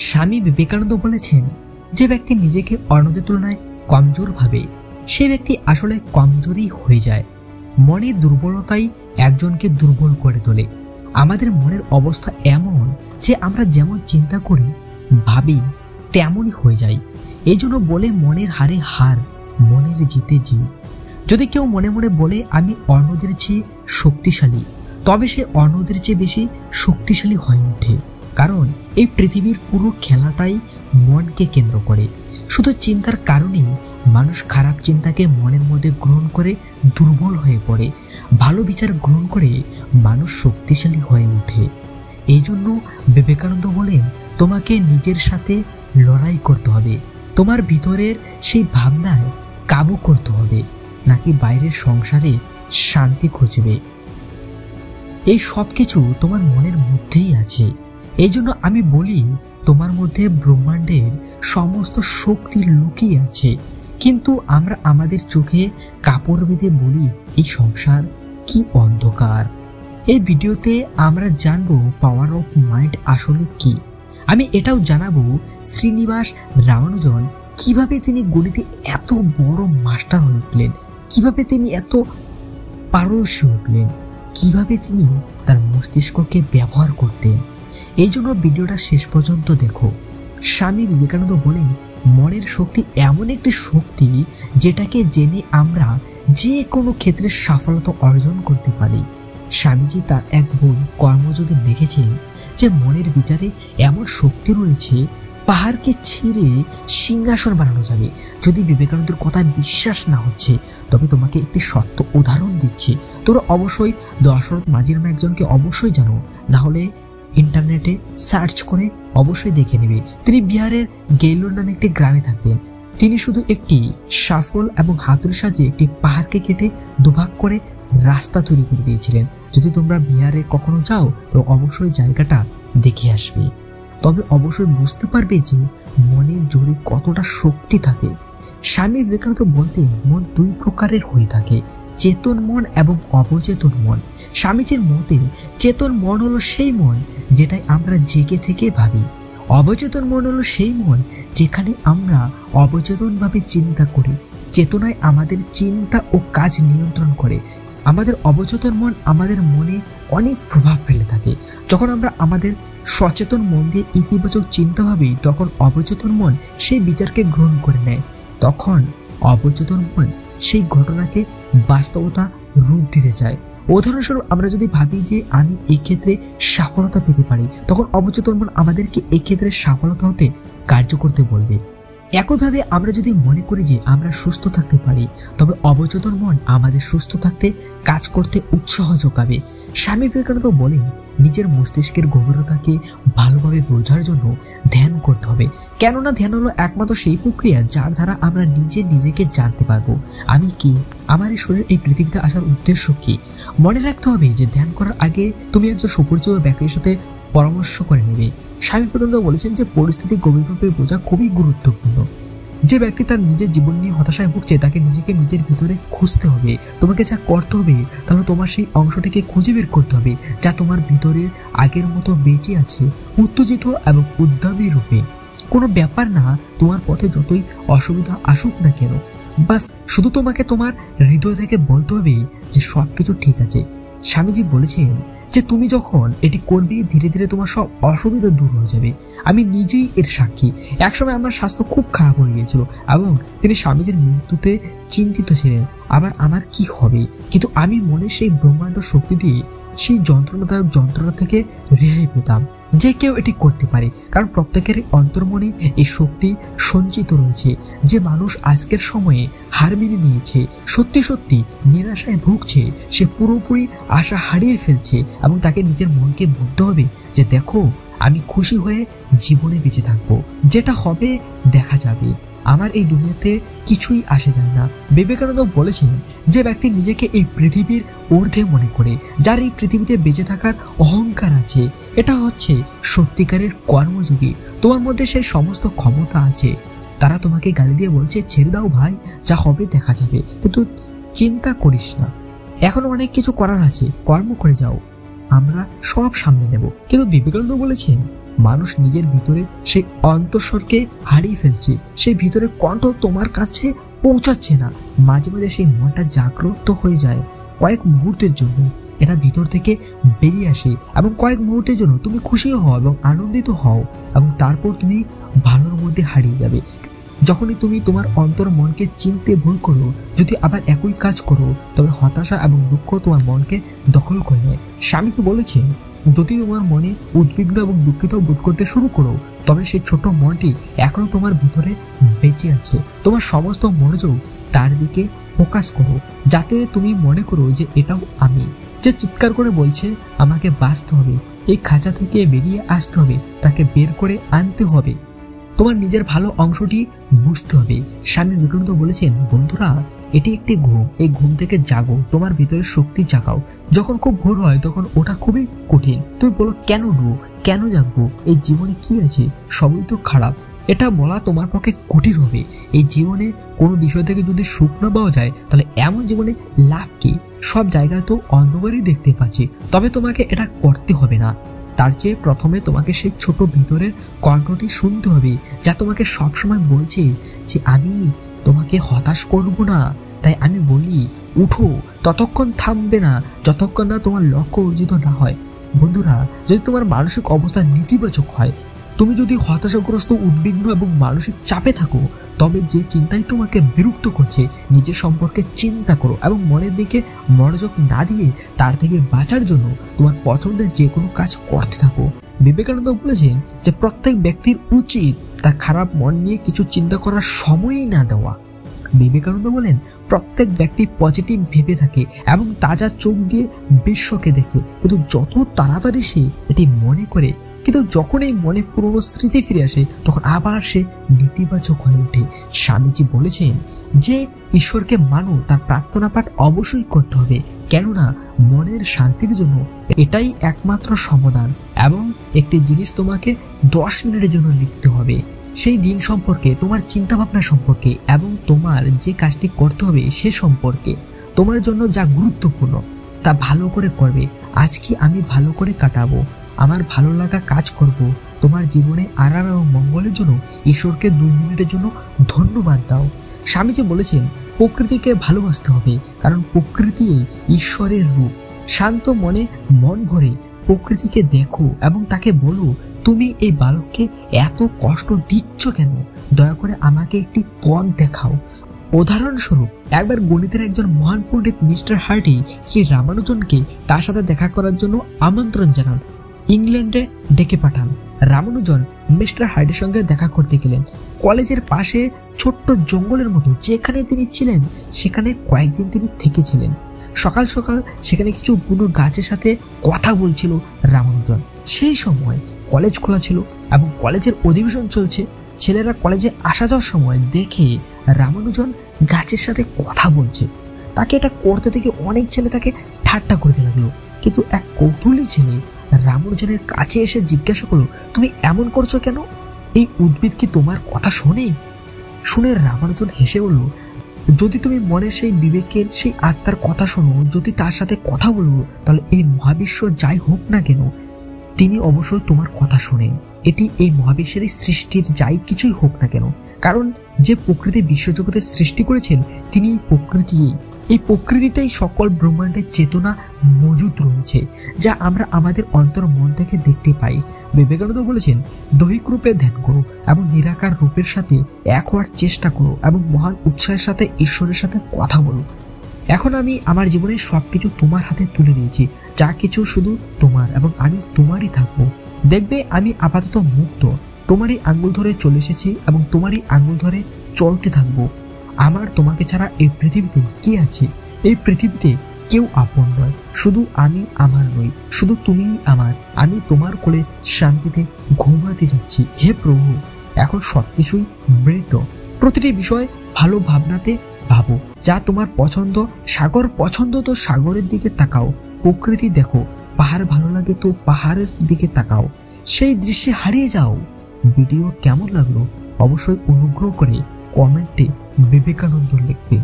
স্বামী বিবেকানন্দ বলেছেন, যে ব্যক্তি নিজেকে অন্যদের তুলনায় কমজোর ভাবে সে ব্যক্তি আসলে কমজোরই হয়ে যায়। মনের দুর্বলতাই একজনকে দুর্বল করে তোলে। আমাদের মনের অবস্থা এমন যে আমরা যেমন চিন্তা করি ভাবি তেমনই হয়ে যায়। এই জন্য বলে মনের হারে হার, মনের জিতে জিত। যদি কেউ মনে মনে বলে আমি অন্যদের চেয়ে শক্তিশালী, তবে সে অন্যদের চেয়ে বেশি শক্তিশালী হয়ে ওঠে। কারণ এই পৃথিবীর পুরো খেলাটাই মনকে কেন্দ্র করে। শুধু চিন্তার কারণেই মানুষ খারাপ চিন্তাকে মনের মধ্যে গ্রহণ করে দুর্বল হয়ে পড়ে। ভালো বিচার গ্রহণ করে মানুষ শক্তিশালী হয়ে ওঠে। এই জন্য বিবেকানন্দ বলেন, তোমাকে নিজের সাথে লড়াই করতে হবে। তোমার ভিতরের সেই ভাবনায় কাবু করতে হবে, নাকি বাইরের সংসারে শান্তি খুঁজবে। এই সব কিছু তোমার মনের মধ্যেই আছে। এই জন্য আমি বলি, তোমার মধ্যে ব্রহ্মাণ্ডের সমস্ত শক্তি লুকিয়ে আছে। কিন্তু আমরা আমাদের চোখে কাপড় বেঁধে বলি এই সংসার কি অন্ধকার। এই ভিডিওতে আমরা জানবো পাওয়ার অফ মাইন্ড আসলে কি। আমি এটাও জানাবো শ্রীনিবাস রামানুজন কিভাবে তিনি গণিতে এত বড় মাস্টার হয়ে উঠলেন, কিভাবে তিনি এত পারদর্শী উঠলেন, কিভাবে তিনি তার মস্তিষ্ককে ব্যবহার করতেন। এই জন্য ভিডিওটা শেষ পর্যন্ত দেখো। স্বামী বিবেকানন্দ বলেন, মনের শক্তি এমন একটি শক্তি যেটাকে জেনে আমরা যে কোনো ক্ষেত্রে সফলতা অর্জন করতে পারি। স্বামীজি তার এক বই কর্মযোগে লিখেছেন যে মনের বিচারে এমন শক্তি রয়েছে পাহাড়কে ছিঁড়ে সিংহাসন বানানো যাবে। যদি বিবেকানন্দের কথায় বিশ্বাস না হচ্ছে তবে তোমাকে একটি সত্য উদাহরণ দিচ্ছি। তোমরা অবশ্যই দশরথ মাঝির একজনকে অবশ্যই জানো, না হলে ইন্টারনেটে সার্চ করে অবশ্যই দেখে নেবে। তিনি বিহারের গেইলোর নামে একটি গ্রামে থাকতেন। তিনি শুধু একটি শাফল এবং হাতুড়ির সাহায্যে একটি পাহাড়কে কেটে দুভাগ করে রাস্তা তৈরি করে দিয়েছিলেন। যদি তোমরা বিহারে কখনো যাও তো অবশ্যই জায়গাটা দেখে আসবে, তবে অবশ্যই বুঝতে পারবে যে মনের জোরে কতটা শক্তি থাকে। স্বামী বিবেকানন্দ বলতে মন দুই প্রকারের হয়ে থাকে, চেতন মন এবং অবচেতন মন। স্বামীজির মতে চেতন মন হলো সেই মন যেটাই আমরা জেগে থেকে ভাবি। অবচেতন মন হলো সেই মন যেখানে আমরা অবচেতনভাবে চিন্তা করি। চেতনায় আমাদের চিন্তা ও কাজ নিয়ন্ত্রণ করে। আমাদের অবচেতন মন আমাদের মনে অনেক প্রভাব ফেলে থাকে। যখন আমরা আমাদের সচেতন মন দিয়ে ইতিবাচক চিন্তা ভাবি, তখন অবচেতন মন সেই বিচারকে গ্রহণ করে নেয়। তখন অবচেতন মন সেই ঘটনাকে বাস্তবতা রূপ দিতে চায়। উদাহরণস্বরূপ আমরা যদি ভাবি যে আমি এই ক্ষেত্রে সফলতা পেতে পারি, তখন অবচেতন মন আমাদেরকে এই ক্ষেত্রে সফলতা হতে কার্য করতে বলবে। একইভাবে আমরা যদি মনে করি যে আমরা সুস্থ থাকতে পারি, তবে অবচেতন মন আমাদের সুস্থ থাকতে কাজ করতে উৎসাহ যোগাবে। স্বামী বিবেকানন্দ বলেন, নিজের মস্তিষ্কের গভীরতাকে ভালোভাবে বোঝার জন্য ধ্যান করতে হবে। কেননা ধ্যান হলো একমাত্র সেই প্রক্রিয়া যার দ্বারা আমরা নিজেকে জানতে পারবো। আমি কি, আমার এই শরীর এই পৃথিবীতে আসার উদ্দেশ্য কি। মনে রাখতে হবে যে ধ্যান করার আগে তুমি একজন সুপরিচিত ব্যক্তির সাথে পরামর্শ করে নেবে। স্বামী বিবেকানন্দ বলেছেন যে পরিস্থিতি গভীরভাবে বোঝা খুবই গুরুত্বপূর্ণ। যে ব্যক্তি তার নিজের জীবন নিয়ে হতাশায় ভুগছে তাকে নিজেকে নিজের ভিতরে খুঁজতে হবে। তোমাকে যা করতে হবে তাহলে তোমার সেই অংশটিকে খুঁজে বের করতে হবে যা তোমার ভিতরের আগের মতো বেঁচে আছে, উত্তেজিত এবং উদ্যমী রূপে। কোনো ব্যাপার না, তোমার পথে যতই অসুবিধা আসুক না কেন, বাস শুধু তোমাকে তোমার হৃদয় থেকে বলতে হবে যে সব কিছু ঠিক আছে। স্বামীজি বলেছেন যে তুমি যখন এটি করবে ধীরে ধীরে তোমার সব অসুবিধা দূর হয়ে যাবে। আমি নিজেই এর সাক্ষী। একসময় আমার স্বাস্থ্য খুব খারাপ হয়ে গিয়েছিল এবং তিনি স্বামীজির মৃত্যুতে চিন্তিত ছিলেন, আবার আমার কি হবে। কিন্তু আমি মনে সেই ব্রহ্মাণ্ড শক্তি দিয়ে সেই যন্ত্রণাদায়ক যন্ত্রণা থেকে রেহাই পেতাম। যে কেউ এটি করতে পারে, কারণ প্রত্যেকের অন্তর্মনে এই শক্তি সঞ্চিত রয়েছে। যে মানুষ আজকের সময়ে হার মেনে নিয়েছে, সত্যি সত্যি নিরাশায় ভুগছে, সে পুরোপুরি আশা হারিয়ে ফেলছে এবং তাকে নিজের মনকে বলতে হবে যে দেখো, আমি খুশি হয়ে জীবনে বেঁচে থাকবো, যেটা হবে দেখা যাবে, আমার এই দুনিয়াতে কিছুই আসে যায় না। বিবেকানন্দ বলেছেন, যে ব্যক্তি নিজেকে এই পৃথিবীর ঊর্ধ্বে মনে করে, যার এই পৃথিবীতে বেঁচে থাকার অহংকার আছে, এটা হচ্ছে সত্যিকারের কর্মযোগী। তোমার মধ্যে সেই সমস্ত ক্ষমতা আছে। তারা তোমাকে গালি দিয়ে বলছে ছেড়ে দাও ভাই, যা হবে দেখা যাবে, কিন্তু চিন্তা করিস না, এখনো অনেক কিছু করার আছে, কর্ম করে যাও। আমরা সব সামনে নেব। কিন্তু বিবেকানন্দ বলেছেন মানুষ নিজের ভিতরে সেই অন্তঃস্বরকে হারিয়ে ফেলছে, সেই ভিতরে কণ্ঠ তোমার কাছে পৌঁছাচ্ছে না। মাঝে মাঝে সেই মনটা জাগ্রত হয়ে যায় কয়েক মুহূর্তের জন্য, এটা ভিতর থেকে বেরিয়ে আসে এবং কয়েক মুহূর্তের জন্য তুমি খুশি হও এবং আনন্দিত হও এবং তারপর তুমি ভালোর মধ্যে হারিয়ে যাবে। যখনই তুমি তোমার অন্তর মনকে চিনতে ভুল করো, যদি আবার একই কাজ করো, তবে হতাশা এবং দুঃখ তোমার মনকে দখল করে নেয়। স্বামীজি বলেছেন যদি তোমার মনে উদ্বিগ্ন এবং দুঃখিত বোধ করতে শুরু করো, তবে সেই ছোট মনটি এখনো তোমার ভিতরে বেঁচে আছে। তোমার সমস্ত মনোযোগ তার দিকে ফোকাস করো, যাতে তুমি মনে করো যে এটাও আমি, যে চিৎকার করে বলছে আমাকে বাঁচতে হবে, এই খাঁচা থেকে বেরিয়ে আসতে হবে, তাকে বের করে আনতে হবে। তোমার নিজের ভালো অংশটি বুঝতে হবে। স্বামী বিবেকানন্দ বলেছেন বন্ধুরা, এটি একটি ঘুম, এই ঘুম থেকে জাগো, তোমার ভিতরে শক্তি জাগাও। যখন খুব ভোর হয় তখন ওটা খুবই কঠিন। তুমি বলো কেন উঠবো, কেন জাগবো, এই জীবনে কি আছে, সবই তো খারাপ। এটা বলা তোমার পক্ষে কঠিন হবে। এই জীবনে কোনো বিষয় থেকে যদি সুখ না পাওয়া যায়, তাহলে এমন জীবনে লাভ কি? সব জায়গায় তো অন্ধকারই দেখতে পাচ্ছি। তবে তোমাকে এটা করতে হবে না। তার চেয়ে প্রথমে তোমাকে সেই ছোট ভিতরের কণ্ঠটি শুনতে হবে, যা তোমাকে সবসময় বলছে যে আমি তোমাকে হতাশ করব না। তাই আমি বলি উঠো, ততক্ষণ থামবে না যতক্ষণ না তোমার লক্ষ্য অর্জিত না হয়। বন্ধুরা, যদি তোমার মানসিক অবস্থা নেতিবাচক হয়, তুমি যদি হতাশাগ্রস্ত, উদ্বিগ্ন এবং মানসিক চাপে থাকো, তবে যে চিন্তাই তোমাকে বিরক্ত করছে নিজের সম্পর্কে চিন্তা করো এবং মনের দিকে মনোযোগ না দিয়ে তার থেকে বাঁচার জন্য তোমার পছন্দের যে কোনো কাজ করতে থাকো। বিবেকানন্দ বলেছেন যে প্রত্যেক ব্যক্তির উচিত তার খারাপ মন নিয়ে কিছু চিন্তা করার সময়ই না দেওয়া। বিবেকানন্দ বলেন প্রত্যেক ব্যক্তি পজিটিভ ভেবে থাকে এবং তাজা চোখ দিয়ে বিশ্বকে দেখে, কিন্তু যত তাড়াতাড়ি সে এটি মনে করে, কিন্তু যখন এই মনে পুরনো স্মৃতি ফিরে আসে তখন আবার সে নেতিবাচক হয়ে ওঠে। স্বামীজি বলেছেন যে ঈশ্বরকে মানো, তার প্রার্থনা পাঠ অবশ্যই করতে হবে, কেননা মনের শান্তির জন্য এটাই একমাত্র সমাধান। এবং একটি জিনিস তোমাকে 10 মিনিটের জন্য লিখতে হবে, সেই দিন সম্পর্কে, তোমার চিন্তা ভাবনা সম্পর্কে এবং তোমার যে কাজটি করতে হবে সে সম্পর্কে। তোমার জন্য যা গুরুত্বপূর্ণ তা ভালো করে করবে। আজকে আমি ভালো করে কাটাবো, আমার ভালো লাগা কাজ করব। তোমার জীবনে আরাম এবং মঙ্গলের জন্য ঈশ্বরকে 2 মিনিটের জন্য ধন্যবাদ দাও। স্বামীজি বলেছেন প্রকৃতিকে ভালোবাসতে হবে, কারণ প্রকৃতি ঈশ্বরের রূপ। শান্ত মনে মন ভরে প্রকৃতিকে দেখো এবং তাকে বলো তুমি এই বালককে এত কষ্ট দিচ্ছ কেন, দয়া করে আমাকে একটি পথ দেখাও। উদাহরণস্বরূপ একবার গণিতের একজন মহান পণ্ডিত মিস্টার হার্ডি শ্রী রামানুজনকে তার সাথে দেখা করার জন্য আমন্ত্রণ জানান, ইংল্যান্ডে ডেকে পাঠান। রামানুজন মিস্টার হার্ডির সঙ্গে দেখা করতে গেলেন। কলেজের পাশে ছোট্ট জঙ্গলের মতো যেখানে তিনি ছিলেন সেখানে কয়েকদিন তিনি থেকেছিলেন। সকাল সকাল সেখানে কিছু বুনো গাছের সাথে কথা বলছিল রামানুজন। সেই সময় কলেজ খোলা ছিল এবং কলেজের অধিবেশন চলছে। ছেলেরা কলেজে আসা যাওয়ার সময় দেখে রামানুজন গাছের সাথে কথা বলছে। তাকে এটা করতে দেখে অনেক ছেলে তাকে ঠাট্টা করতে লাগলো, কিন্তু এক কৌতূহলী ছেলে রামানুজনের কাছে এসে জিজ্ঞাসা করলো তুমি এমন করছো কেন, এই উদ্ভিদ কি তোমার কথা শোনে? শুনে রামানুজন হেসে বলল যদি তুমি মনে সেই বিবেকের, সেই আত্মার কথা শোনো, যদি তার সাথে কথা বলো, তাহলে এই মহাবিশ্ব যাই হোক না কেন তিনি অবশ্যই তোমার কথা শোনেন। এটি এই মহাবিশ্বের সৃষ্টির যাই কিছুই হোক না কেন, কারণ যে প্রকৃতি বিশ্বজগতের সৃষ্টি করেছেন তিনি প্রকৃতি। এই প্রকৃতিতেই সকল ব্রহ্মাণ্ডের চেতনা মজুদ রয়েছে, যা আমরা আমাদের অন্তর মন থেকে দেখতে পাই। বিবেকানন্দ বলেছেন দৈহিক রূপে ধ্যান করো এবং নিরাকার রূপের সাথে এক হওয়ার চেষ্টা করো এবং মহান উৎসাহের সাথে ঈশ্বরের সাথে কথা বলো। এখন আমি আমার জীবনের সবকিছু তোমার হাতে তুলে দিয়েছি, যা কিছু শুধু তোমার এবং আমি তোমারই থাকবো। দেখবে আমি আপাতত মুক্ত, তোমারই আঙ্গুল ধরে চলে এসেছি এবং তোমারই আঙ্গুল ধরে চলতে থাকবো। আমার তোমাকে ছাড়া এই পৃথিবীতে কি আছে? এই পৃথিবীতে কেউ আপন নয়, শুধু আমি আমার নই, শুধু তুমিই আমার। আমি তোমার কোলে শান্তিতে ঘুমাতে যাচ্ছি। হে প্রভু, এখন সবকিছুই মৃত। প্রতিটি বিষয় ভালো ভাবনাতে ভাবো, যা তোমার পছন্দ। সাগর পছন্দ তো সাগরের দিকে তাকাও, প্রকৃতি দেখো। পাহাড় ভালো লাগে তো পাহাড়ের দিকে তাকাও, সেই দৃশ্যে হারিয়ে যাও। ভিডিও কেমন লাগলো অবশ্যই অনুগ্রহ করে কমেন্টে বিবেকানন্দ লিখবে।